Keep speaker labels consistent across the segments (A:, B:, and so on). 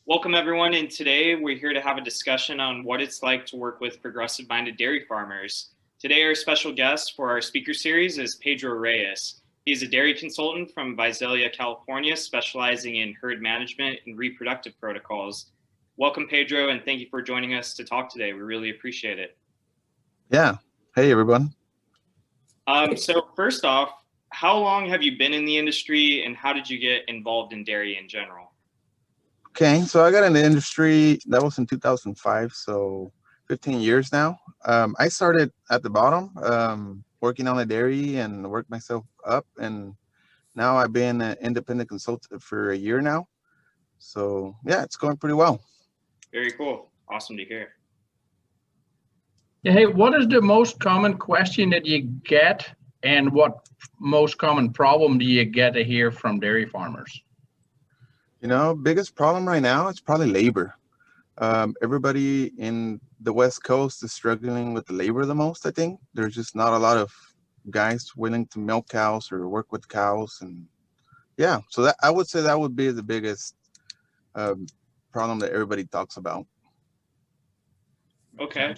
A: Welcome everyone, and today we're here to have a discussion on what it's like to work with progressive-minded dairy farmers. Today our special guest for our speaker series is Pedro Reyes. He's a dairy consultant from Visalia, California, specializing in herd management and reproductive protocols. Welcome, Pedro, and thank you for joining us to talk today. We really appreciate it.
B: Yeah. Hey, everyone.
A: So first off, how long have you been in the industry, and how did you get involved in dairy in general?
B: Okay, so I got in the industry, that was in 2005, so 15 years now. I started at the bottom, working on a dairy and worked myself up, and now I've been an independent consultant for a year now. So yeah, it's going pretty well.
A: Very cool. Awesome to hear.
C: Yeah, hey, what is the most common question that you get, and what most common problem do you get to hear from dairy farmers?
B: Biggest problem right now is probably labor. Everybody in the West Coast is struggling with the labor the most, I think. There's just not a lot of guys willing to milk cows or work with cows. And yeah, so that I would say that would be the biggest problem that everybody talks about.
A: Okay.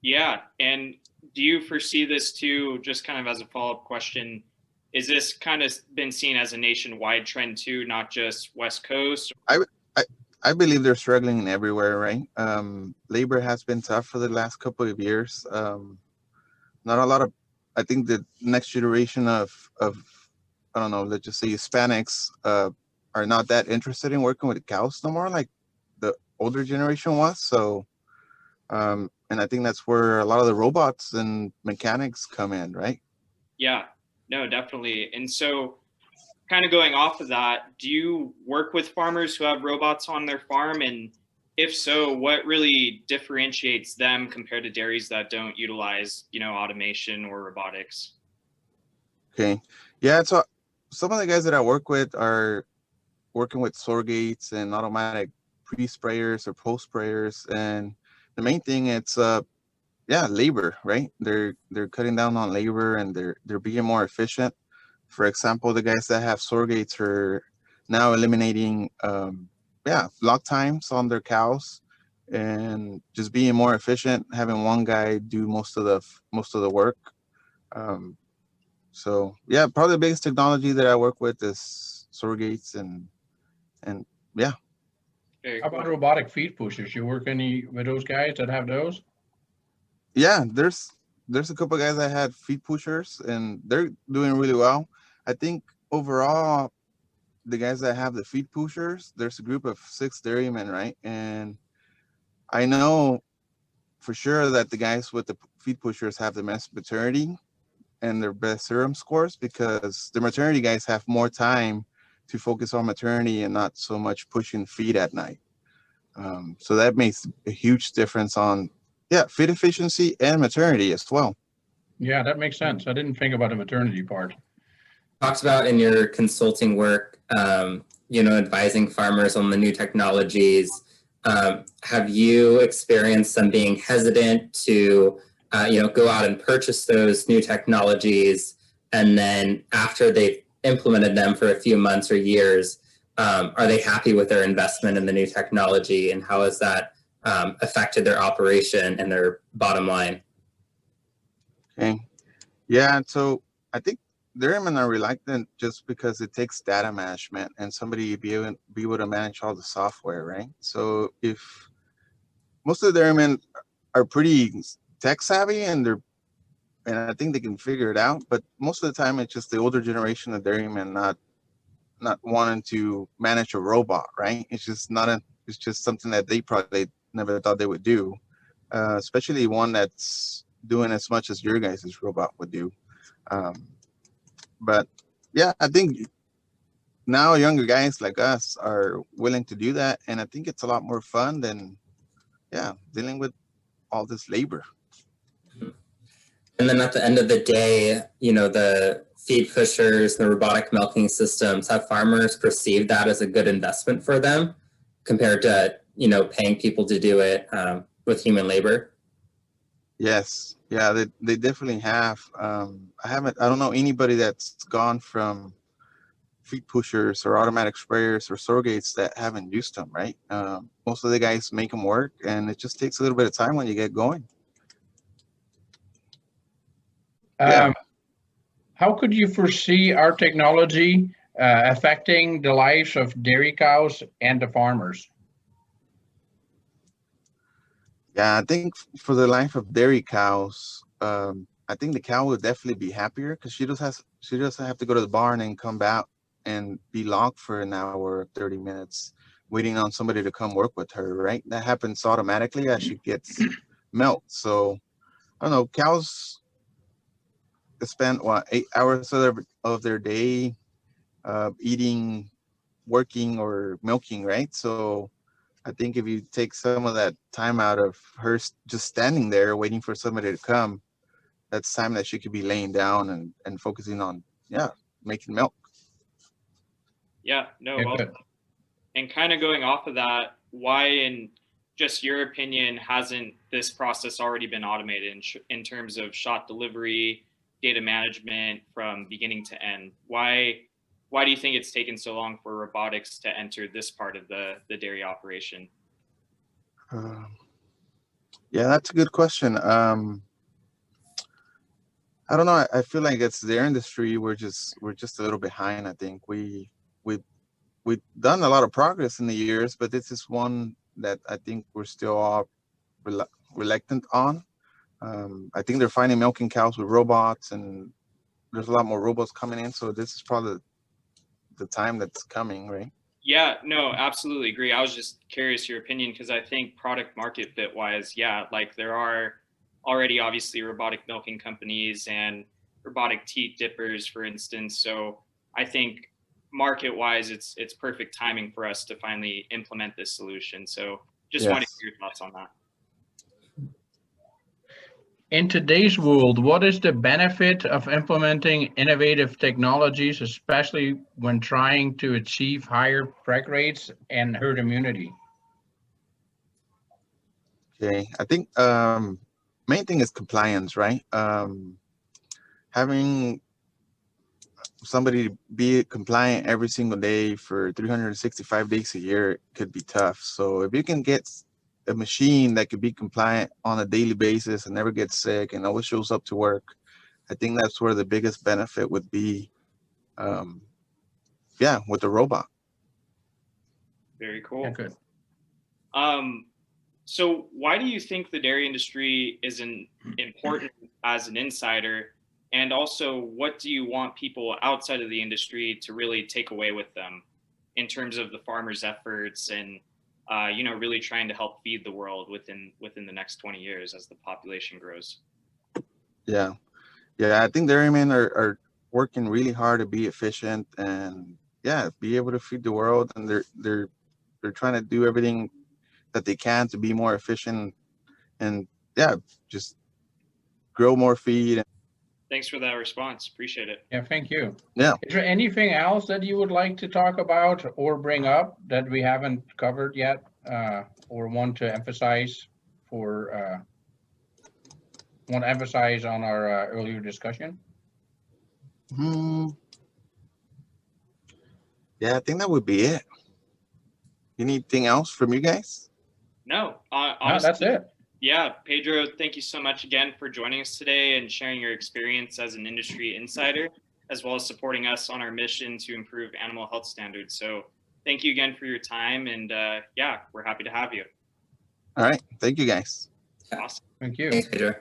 A: Yeah. And do you foresee this too, just kind of as a follow-up question, is this kind of been seen as a nationwide trend too, not just West Coast?
B: I believe they're struggling everywhere, right? Labor has been tough for the last couple of years. Not a lot of, I think the next generation of I don't know, let's just say Hispanics are not that interested in working with cows no more, like the older generation was. So, and I think that's where a lot of the robots and mechanics come in, right?
A: Yeah, no, definitely. And so kind of going off of that, do you work with farmers who have robots on their farm? And if so, what really differentiates them compared to dairies that don't utilize, automation or robotics?
B: Okay. Yeah, so some of the guys that I work with are working with sore gates and automatic pre-sprayers or post-sprayers. And the main thing, it's labor, right? They're cutting down on labor, and they're being more efficient. For example, the guys that have sore gates are now eliminating block times on their cows and just being more efficient, having one guy do most of the work. So yeah, probably the biggest technology that I work with is sore gates and yeah.
C: How about robotic feed pushers? You work any with those guys that have those?
B: Yeah, there's a couple of guys that had feed pushers, and they're doing really well. I think overall, the guys that have the feed pushers, there's a group of 6 dairymen, right? And I know for sure that the guys with the feed pushers have the best maternity and their best serum scores, because the maternity guys have more time to focus on maternity and not so much pushing feed at night. So that makes a huge difference on feed efficiency and maternity as well.
C: Yeah, that makes sense. I didn't think about the maternity part.
D: Talked about in your consulting work, advising farmers on the new technologies. Have you experienced them being hesitant to, go out and purchase those new technologies, and then after they've implemented them for a few months or years, are they happy with their investment in the new technology, and how has that affected their operation and their bottom line?
B: Okay. Yeah, so I think dairymen are reluctant just because it takes data management and somebody be able to manage all the software, right? So if most of the dairymen are pretty tech savvy and I think they can figure it out, but most of the time it's just the older generation of dairymen not wanting to manage a robot, right? It's just something that they probably never thought they would do, especially one that's doing as much as your guys' robot would do. But yeah, I think now younger guys like us are willing to do that, and I think it's a lot more fun than dealing with all this labor.
D: And then at the end of the day, the feed pushers, the robotic milking systems, have farmers perceived that as a good investment for them compared to, paying people to do it with human labor?
B: Yes. Yeah, they definitely have. I don't know anybody that's gone from feed pushers or automatic sprayers or surrogates that haven't used them, right? Most of the guys make them work, and it just takes a little bit of time when you get going. Yeah.
C: How could you foresee our technology affecting the lives of dairy cows and the farmers?
B: Yeah, I think for the life of dairy cows, I think the cow would definitely be happier because she doesn't have to go to the barn and come back and be locked for an hour or 30 minutes waiting on somebody to come work with her, right? That happens automatically as she gets milk. So I don't know, cows spend 8 hours of their day eating, working, or milking, right? So I think if you take some of that time out of her just standing there waiting for somebody to come, that's time that she could be laying down and focusing on, making milk.
A: Yeah, no,
C: Yeah,
A: well,
C: good.
A: and kind of going off of that, why, in just your opinion, hasn't this process already been automated in terms of shot delivery, data management from beginning to end? Why do you think it's taken so long for robotics to enter this part of the dairy operation?
B: Yeah, that's a good question. I don't know. I feel like it's their industry. We're just a little behind. I think we've done a lot of progress in the years, but this is one that I think we're still all reluctant on. I think they're finding milking cows with robots, and there's a lot more robots coming in. So this is probably the time that's coming, right?
A: Yeah, no, absolutely agree. I was just curious your opinion because I think product market fit wise, yeah, like there are already obviously robotic milking companies and robotic teat dippers, for instance. So I think market wise, it's perfect timing for us to finally implement this solution. So just wanted to hear your thoughts on that.
C: In today's world, what is the benefit of implementing innovative technologies, especially when trying to achieve higher preg rates and herd immunity?
B: Okay, I think main thing is compliance, right? Having somebody be compliant every single day for 365 days a year could be tough. So if you can get a machine that could be compliant on a daily basis and never gets sick and always shows up to work, I think that's where the biggest benefit would be. With the robot.
A: Very cool.
C: Yeah, good.
A: So why do you think the dairy industry is important as an insider? And also, what do you want people outside of the industry to really take away with them in terms of the farmers' efforts and, really trying to help feed the world within the next 20 years as the population grows?
B: Yeah, I think dairymen are working really hard to be efficient and be able to feed the world, and they're trying to do everything that they can to be more efficient and just grow more feed.
A: Thanks for that response. Appreciate it.
C: Yeah, thank you.
B: Yeah.
C: Is there anything else that you would like to talk about or bring up that we haven't covered yet, or want to emphasize on our earlier discussion?
B: Yeah, I think that would be it. Anything else from you guys?
A: No,
C: No,
A: honestly,
C: that's it.
A: Yeah, Pedro, thank you so much again for joining us today and sharing your experience as an industry insider, as well as supporting us on our mission to improve animal health standards. So thank you again for your time, and we're happy to have you.
B: All right, thank you guys.
A: Awesome.
C: Thank you.
D: Thanks, Pedro.